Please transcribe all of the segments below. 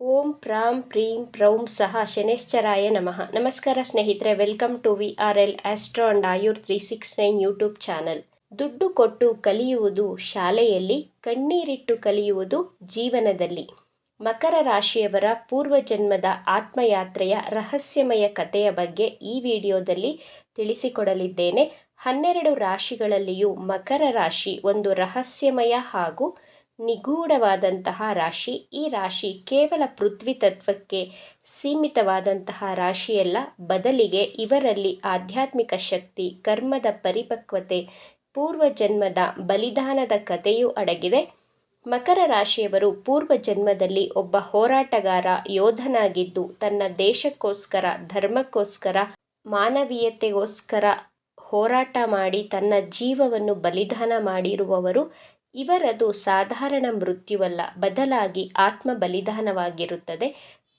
ಓಂ ಪ್ರಾಂ ಪ್ರೀಂ ಪ್ರೌಂ ಸಹ ಶನೈಶ್ಚರಾಯ ನಮಃ. ನಮಸ್ಕಾರ ಸ್ನೇಹಿತರೆ, welcome to VRL Astro and Ayur 369 YouTube channel. ದುಡ್ಡು ಕೊಟ್ಟು ಕಲಿಯುವುದು ಶಾಲೆಯಲ್ಲಿ, ಕಣ್ಣೀರಿಟ್ಟು ಕಲಿಯುವುದು ಜೀವನದಲ್ಲಿ. ಮಕರ ರಾಶಿಯವರ ಪೂರ್ವಜನ್ಮದ ಆತ್ಮಯಾತ್ರೆಯ ರಹಸ್ಯಮಯ ಕಥೆಯ ಬಗ್ಗೆ ಈ ವಿಡಿಯೋದಲ್ಲಿ ತಿಳಿಸಿಕೊಡಲಿದ್ದೇನೆ. 12 ರಾಶಿಗಳಲ್ಲಿಯೂ ಮಕರ ರಾಶಿ ಒಂದು ರಹಸ್ಯಮಯ ಹಾಗೂ ನಿಗೂಢವಾದಂತಹ ರಾಶಿ. ಈ ರಾಶಿ ಕೇವಲ ಪೃಥ್ವಿ ತತ್ವಕ್ಕೆ ಸೀಮಿತವಾದಂತಹ ರಾಶಿಯಲ್ಲ, ಬದಲಿಗೆ ಇವರಲ್ಲಿ ಆಧ್ಯಾತ್ಮಿಕ ಶಕ್ತಿ, ಕರ್ಮದ ಪರಿಪಕ್ವತೆ, ಪೂರ್ವಜನ್ಮದ ಬಲಿದಾನದ ಕಥೆಯೂ ಅಡಗಿದೆ. ಮಕರ ರಾಶಿಯವರು ಪೂರ್ವಜನ್ಮದಲ್ಲಿ ಒಬ್ಬ ಹೋರಾಟಗಾರ, ಯೋಧನಾಗಿದ್ದು ತನ್ನ ದೇಶಕ್ಕೋಸ್ಕರ, ಧರ್ಮಕ್ಕೋಸ್ಕರ, ಮಾನವೀಯತೆಗೋಸ್ಕರ ಹೋರಾಟ ಮಾಡಿ ತನ್ನ ಜೀವವನ್ನು ಬಲಿದಾನ ಮಾಡಿರುವವರು. ಇವರದು ಸಾಧಾರಣ ಮೃತ್ಯುವಲ್ಲ, ಬದಲಾಗಿ ಆತ್ಮ ಬಲಿದಾನವಾಗಿರುತ್ತದೆ.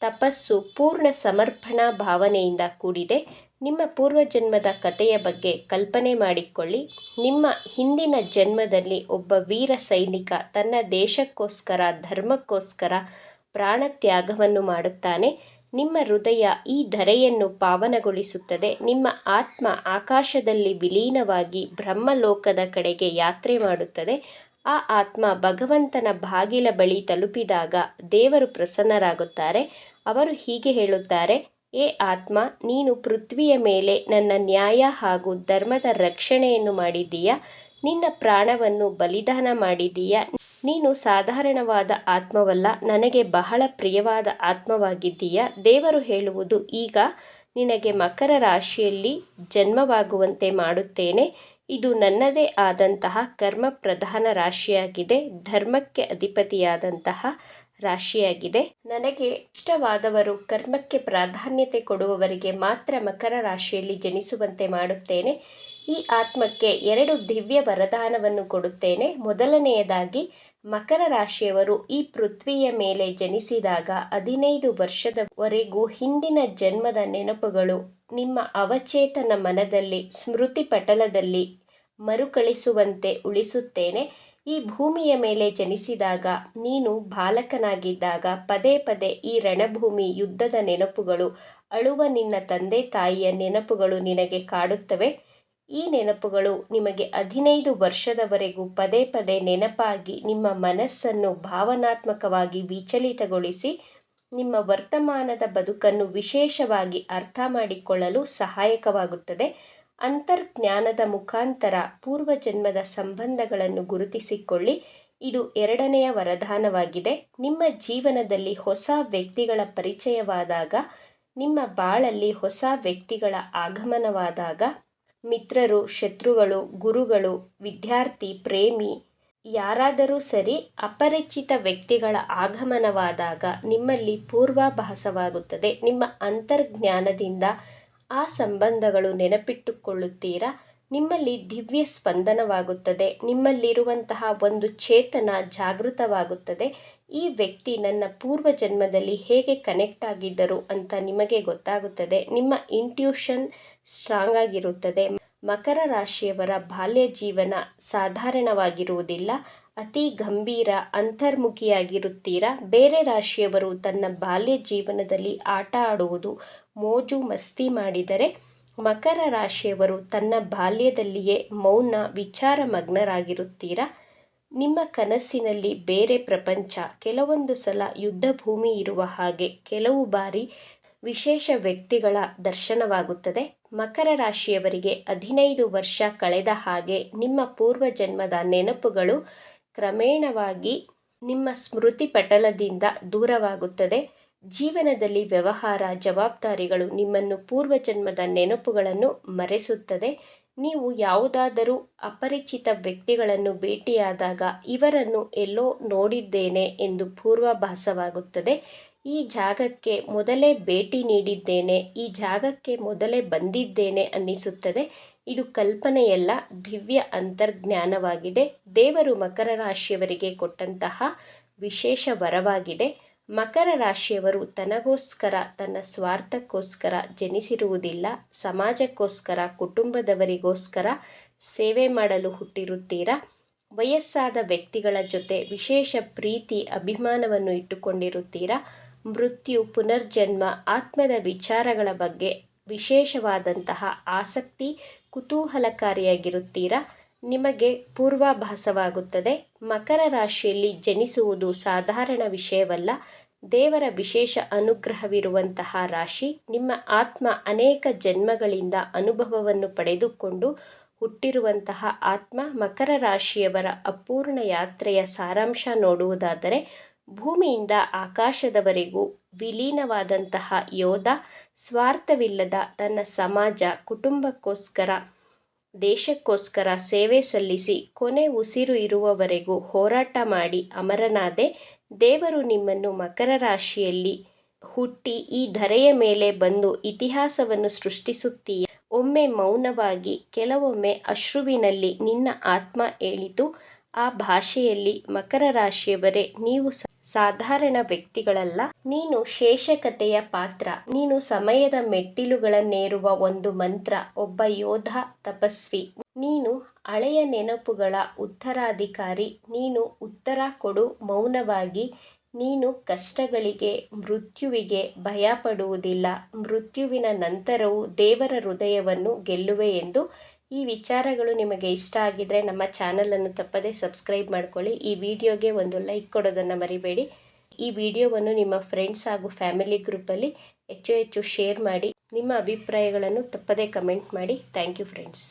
ತಪಸ್ಸು, ಪೂರ್ಣ ಸಮರ್ಪಣಾ ಭಾವನೆಯಿಂದ ಕೂಡಿದೆ. ನಿಮ್ಮ ಪೂರ್ವಜನ್ಮದ ಕಥೆಯ ಬಗ್ಗೆ ಕಲ್ಪನೆ ಮಾಡಿಕೊಳ್ಳಿ. ನಿಮ್ಮ ಹಿಂದಿನ ಜನ್ಮದಲ್ಲಿ ಒಬ್ಬ ವೀರ ಸೈನಿಕ ತನ್ನ ದೇಶಕ್ಕೋಸ್ಕರ, ಧರ್ಮಕ್ಕೋಸ್ಕರ ಪ್ರಾಣತ್ಯಾಗವನ್ನು ಮಾಡುತ್ತಾನೆ. ನಿಮ್ಮ ಹೃದಯ ಈ ಧರೆಯನ್ನು ಪಾವನಗೊಳಿಸುತ್ತದೆ. ನಿಮ್ಮ ಆತ್ಮ ಆಕಾಶದಲ್ಲಿ ವಿಲೀನವಾಗಿ ಬ್ರಹ್ಮಲೋಕದ ಕಡೆಗೆ ಯಾತ್ರೆ ಮಾಡುತ್ತದೆ. ಆ ಆತ್ಮ ಭಗವಂತನ ಬಾಗಿಲ ಬಳಿ ತಲುಪಿದಾಗ ದೇವರು ಪ್ರಸನ್ನರಾಗುತ್ತಾರೆ. ಅವರು ಹೀಗೆ ಹೇಳುತ್ತಾರೆ: ಏ ಆತ್ಮ, ನೀನು ಪೃಥ್ವಿಯ ಮೇಲೆ ನನ್ನ ನ್ಯಾಯ ಹಾಗೂ ಧರ್ಮದ ರಕ್ಷಣೆಯನ್ನು ಮಾಡಿದ್ದೀಯಾ. ನಿನ್ನ ಪ್ರಾಣವನ್ನು ಬಲಿದಾನ ಮಾಡಿದ್ದೀಯಾ. ನೀನು ಸಾಧಾರಣವಾದ ಆತ್ಮವಲ್ಲ, ನನಗೆ ಬಹಳ ಪ್ರಿಯವಾದ ಆತ್ಮವಾಗಿದ್ದೀಯಾ. ದೇವರು ಹೇಳುವುದು: ಈಗ ನಿನಗೆ ಮಕರ ರಾಶಿಯಲ್ಲಿ ಜನ್ಮವಾಗುವಂತೆ ಮಾಡುತ್ತೇನೆ. ಇದು ನನ್ನದೇ ಆದಂತಹ ಕರ್ಮ ಪ್ರಧಾನ ರಾಶಿಯಾಗಿದೆ, ಧರ್ಮಕ್ಕೆ ಅಧಿಪತಿಯಾದಂತಹ ರಾಶಿಯಾಗಿದೆ. ನನಗೆ ಇಷ್ಟವಾದವರು, ಕರ್ಮಕ್ಕೆ ಪ್ರಾಧಾನ್ಯತೆ ಕೊಡುವವರಿಗೆ ಮಾತ್ರ ಮಕರ ರಾಶಿಯಲ್ಲಿ ಜನಿಸುವಂತೆ ಮಾಡುತ್ತೇನೆ. ಈ ಆತ್ಮಕ್ಕೆ 2 ದಿವ್ಯ ವರದಾನವನ್ನು ಕೊಡುತ್ತೇನೆ. ಮೊದಲನೆಯದಾಗಿ, ಮಕರ ರಾಶಿಯವರು ಈ ಪೃಥ್ವಿಯ ಮೇಲೆ ಜನಿಸಿದಾಗ 15 ವರ್ಷದವರೆಗೂ ಹಿಂದಿನ ಜನ್ಮದ ನೆನಪುಗಳು ನಿಮ್ಮ ಅವಚೇತನ ಮನದಲ್ಲಿ, ಸ್ಮೃತಿ ಪಟಲದಲ್ಲಿ ಮರುಕಳಿಸುವಂತೆ ಉಳಿಸುತ್ತೇನೆ. ಈ ಭೂಮಿಯ ಮೇಲೆ ಜನಿಸಿದಾಗ, ನೀನು ಬಾಲಕನಾಗಿದ್ದಾಗ ಪದೇ ಪದೇ ಈ ರಣಭೂಮಿ, ಯುದ್ಧದ ನೆನಪುಗಳು, ಅಳುವ ನಿನ್ನ ತಂದೆ ತಾಯಿಯ ನೆನಪುಗಳು ನಿನಗೆ ಕಾಡುತ್ತವೆ. ಈ ನೆನಪುಗಳು ನಿಮಗೆ 15 ವರ್ಷದವರೆಗೂ ಪದೇ ಪದೇ ನೆನಪಾಗಿ ನಿಮ್ಮ ಮನಸ್ಸನ್ನು ಭಾವನಾತ್ಮಕವಾಗಿ ವಿಚಲಿತಗೊಳಿಸಿ ನಿಮ್ಮ ವರ್ತಮಾನದ ಬದುಕನ್ನು ವಿಶೇಷವಾಗಿ ಅರ್ಥ ಮಾಡಿಕೊಳ್ಳಲು ಸಹಾಯಕವಾಗುತ್ತದೆ. ಅಂತರ್ಜ್ಞಾನದ ಮುಖಾಂತರ ಪೂರ್ವಜನ್ಮದ ಸಂಬಂಧಗಳನ್ನು ಗುರುತಿಸಿಕೊಳ್ಳಿ. ಇದು 2ನೆಯ ವರದಾನವಾಗಿದೆ. ನಿಮ್ಮ ಜೀವನದಲ್ಲಿ ಹೊಸ ವ್ಯಕ್ತಿಗಳ ಪರಿಚಯವಾದಾಗ, ನಿಮ್ಮ ಬಾಳಲ್ಲಿ ಹೊಸ ವ್ಯಕ್ತಿಗಳ ಆಗಮನವಾದಾಗ, ಮಿತ್ರರು, ಶತ್ರುಗಳು, ಗುರುಗಳು, ವಿದ್ಯಾರ್ಥಿ, ಪ್ರೇಮಿ, ಯಾರಾದರೂ ಸರಿ, ಅಪರಿಚಿತ ವ್ಯಕ್ತಿಗಳ ಆಗಮನವಾದಾಗ ನಿಮ್ಮಲ್ಲಿ ಪೂರ್ವಾಭಾಸವಾಗುತ್ತದೆ. ನಿಮ್ಮ ಅಂತರ್ಜ್ಞಾನದಿಂದ ಆ ಸಂಬಂಧಗಳು ನೆನಪಿಟ್ಟುಕೊಳ್ಳುತ್ತೀರಾ. ನಿಮ್ಮಲ್ಲಿ ದಿವ್ಯ ಸ್ಪಂದನವಾಗುತ್ತದೆ. ನಿಮ್ಮಲ್ಲಿರುವಂತಹ ಒಂದು ಚೇತನ ಜಾಗೃತವಾಗುತ್ತದೆ. ಈ ವ್ಯಕ್ತಿ ನನ್ನ ಪೂರ್ವಜನ್ಮದಲ್ಲಿ ಹೇಗೆ ಕನೆಕ್ಟ್ ಆಗಿದ್ದರು ಅಂತ ನಿಮಗೆ ಗೊತ್ತಾಗುತ್ತದೆ. ನಿಮ್ಮ ಇಂಟ್ಯೂಷನ್ ಸ್ಟ್ರಾಂಗ್ ಆಗಿರುತ್ತದೆ. ಮಕರ ರಾಶಿಯವರ ಬಾಲ್ಯ ಜೀವನ ಸಾಧಾರಣವಾಗಿರುವುದಿಲ್ಲ. ಅತಿ ಗಂಭೀರ, ಅಂತರ್ಮುಖಿಯಾಗಿರುತ್ತೀರಾ. ಬೇರೆ ರಾಶಿಯವರು ತನ್ನ ಬಾಲ್ಯ ಜೀವನದಲ್ಲಿ ಆಟ ಆಡುವುದು, ಮೋಜು ಮಸ್ತಿ ಮಾಡಿದರೆ, ಮಕರ ರಾಶಿಯವರು ತನ್ನ ಬಾಲ್ಯದಲ್ಲಿಯೇ ಮೌನ, ವಿಚಾರ ಮಗ್ನರಾಗಿರುತ್ತೀರಾ. ನಿಮ್ಮ ಕನಸಿನಲ್ಲಿ ಬೇರೆ ಪ್ರಪಂಚ, ಕೆಲವೊಂದು ಸಲ ಯುದ್ಧ ಭೂಮಿ ಇರುವ ಹಾಗೆ, ಕೆಲವು ಬಾರಿ ವಿಶೇಷ ವ್ಯಕ್ತಿಗಳ ದರ್ಶನವಾಗುತ್ತದೆ. ಮಕರ ರಾಶಿಯವರಿಗೆ 15 ವರ್ಷ ಕಳೆದ ಹಾಗೆ ನಿಮ್ಮ ಪೂರ್ವಜನ್ಮದ ನೆನಪುಗಳು ಕ್ರಮೇಣವಾಗಿ ನಿಮ್ಮ ಸ್ಮೃತಿ ಪಟಲದಿಂದ ದೂರವಾಗುತ್ತದೆ. ಜೀವನದಲ್ಲಿ ವ್ಯವಹಾರ, ಜವಾಬ್ದಾರಿಗಳು ನಿಮ್ಮನ್ನು ಪೂರ್ವಜನ್ಮದ ನೆನಪುಗಳನ್ನು ಮರೆಸುತ್ತದೆ. ನೀವು ಯಾವುದಾದರೂ ಅಪರಿಚಿತ ವ್ಯಕ್ತಿಗಳನ್ನು ಭೇಟಿಯಾದಾಗ ಇವರನ್ನು ಎಲ್ಲೋ ನೋಡಿದ್ದೇನೆ ಎಂದು ಪೂರ್ವಾಭಾಸವಾಗುತ್ತದೆ. ಈ ಜಾಗಕ್ಕೆ ಮೊದಲೇ ಭೇಟಿ ನೀಡಿದ್ದೇನೆ, ಈ ಜಾಗಕ್ಕೆ ಮೊದಲೇ ಬಂದಿದ್ದೇನೆ ಅನ್ನಿಸುತ್ತದೆ. ಇದು ಕಲ್ಪನೆಯಲ್ಲ, ದಿವ್ಯ ಅಂತರ್ಜ್ಞಾನವಾಗಿದೆ. ದೇವರು ಮಕರ ರಾಶಿಯವರಿಗೆ ಕೊಟ್ಟಂತಹ ವಿಶೇಷ ವರವಾಗಿದೆ. ಮಕರ ರಾಶಿಯವರು ತನಗೋಸ್ಕರ, ತನ್ನ ಸ್ವಾರ್ಥಕ್ಕೋಸ್ಕರ ಜನಿಸಿರುವುದಿಲ್ಲ. ಸಮಾಜಕ್ಕೋಸ್ಕರ, ಕುಟುಂಬದವರಿಗೋಸ್ಕರ ಸೇವೆ ಮಾಡಲು ಹುಟ್ಟಿರುತ್ತೀರಾ. ವಯಸ್ಸಾದ ವ್ಯಕ್ತಿಗಳ ಜೊತೆ ವಿಶೇಷ ಪ್ರೀತಿ ಅಭಿಮಾನವನ್ನು ಇಟ್ಟುಕೊಂಡಿರುತ್ತೀರಾ. ಮೃತ್ಯು, ಪುನರ್ಜನ್ಮ, ಆತ್ಮದ ವಿಚಾರಗಳ ಬಗ್ಗೆ ವಿಶೇಷವಾದಂತಹ ಆಸಕ್ತಿ, ಕುತೂಹಲಕಾರಿಯಾಗಿರುತ್ತೀರಾ. ನಿಮಗೆ ಪೂರ್ವಾಭಾಸವಾಗುತ್ತದೆ. ಮಕರ ರಾಶಿಯಲ್ಲಿ ಜನಿಸುವುದು ಸಾಧಾರಣ ವಿಷಯವಲ್ಲ. ದೇವರ ವಿಶೇಷ ಅನುಗ್ರಹವಿರುವಂತಹ ರಾಶಿ. ನಿಮ್ಮ ಆತ್ಮ ಅನೇಕ ಜನ್ಮಗಳಿಂದ ಅನುಭವವನ್ನು ಪಡೆದುಕೊಂಡು ಹುಟ್ಟಿರುವಂತಹ ಆತ್ಮ. ಮಕರ ರಾಶಿಯವರ ಅಪೂರ್ಣ ಯಾತ್ರೆಯ ಸಾರಾಂಶ ನೋಡುವುದಾದರೆ, ಭೂಮಿಯಿಂದ ಆಕಾಶದವರೆಗೂ ವಿಲೀನವಾದಂತಹ ಯೋಧ, ಸ್ವಾರ್ಥವಿಲ್ಲದ ತನ್ನ ಸಮಾಜ, ಕುಟುಂಬಕ್ಕೋಸ್ಕರ, ದೇಶಕ್ಕೋಸ್ಕರ ಸೇವೆ ಸಲ್ಲಿಸಿ ಕೊನೆ ಉಸಿರು ಇರುವವರೆಗೂ ಹೋರಾಟ ಮಾಡಿ ಅಮರನಾದೆ. ದೇವರು ನಿಮ್ಮನ್ನು ಮಕರ ರಾಶಿಯಲ್ಲಿ ಹುಟ್ಟಿ ಈ ಧರೆಯ ಮೇಲೆ ಬಂದು ಇತಿಹಾಸವನ್ನು ಸೃಷ್ಟಿಸುತ್ತೀಯ. ಒಮ್ಮೆ ಮೌನವಾಗಿ, ಕೆಲವೊಮ್ಮೆ ಅಶ್ರುವಿನಲ್ಲಿ ನಿನ್ನ ಆತ್ಮ ಹೇಳಿತು. ಆ ಭಾಷೆಯಲ್ಲಿ ಮಕರ ರಾಶಿಯವರೇ, ನೀವು ಸಾಧಾರಣ ವ್ಯಕ್ತಿಗಳಲ್ಲ. ನೀನು ಶೇಷಕತೆಯ ಪಾತ್ರ. ನೀನು ಸಮಯದ ಮೆಟ್ಟಿಲುಗಳನ್ನೇರುವ ಒಂದು ಮಂತ್ರ. ಒಬ್ಬ ಯೋಧ, ತಪಸ್ವಿ. ನೀನು ಹಳೆಯ ನೆನಪುಗಳ ಉತ್ತರಾಧಿಕಾರಿ. ನೀನು ಉತ್ತರ ಕೊಡು ಮೌನವಾಗಿ. ನೀನು ಕಷ್ಟಗಳಿಗೆ, ಮೃತ್ಯುವಿಗೆ ಭಯಪಡುವುದಿಲ್ಲ. ಮೃತ್ಯುವಿನ ನಂತರವೂ ದೇವರ ಹೃದಯವನ್ನು ಗೆಲ್ಲುವೆ ಎಂದು. ಈ ವಿಚಾರಗಳು ನಿಮಗೆ ಇಷ್ಟ ಆಗಿದ್ರೆ ನಮ್ಮ ಚಾನಲನ್ನು ತಪ್ಪದೇ ಸಬ್ಸ್ಕ್ರೈಬ್ ಮಾಡ್ಕೊಳ್ಳಿ. ಈ ವಿಡಿಯೋಗೆ ಒಂದು ಲೈಕ್ ಕೊಡೋದನ್ನು ಮರಿಬೇಡಿ. ಈ ವಿಡಿಯೋವನ್ನು ನಿಮ್ಮ ಫ್ರೆಂಡ್ಸ್ ಹಾಗೂ ಫ್ಯಾಮಿಲಿ ಗ್ರೂಪಲ್ಲಿ ಹೆಚ್ಚು ಶೇರ್ ಮಾಡಿ. ನಿಮ್ಮ ಅಭಿಪ್ರಾಯಗಳನ್ನು ತಪ್ಪದೇ ಕಮೆಂಟ್ ಮಾಡಿ. Thank you friends.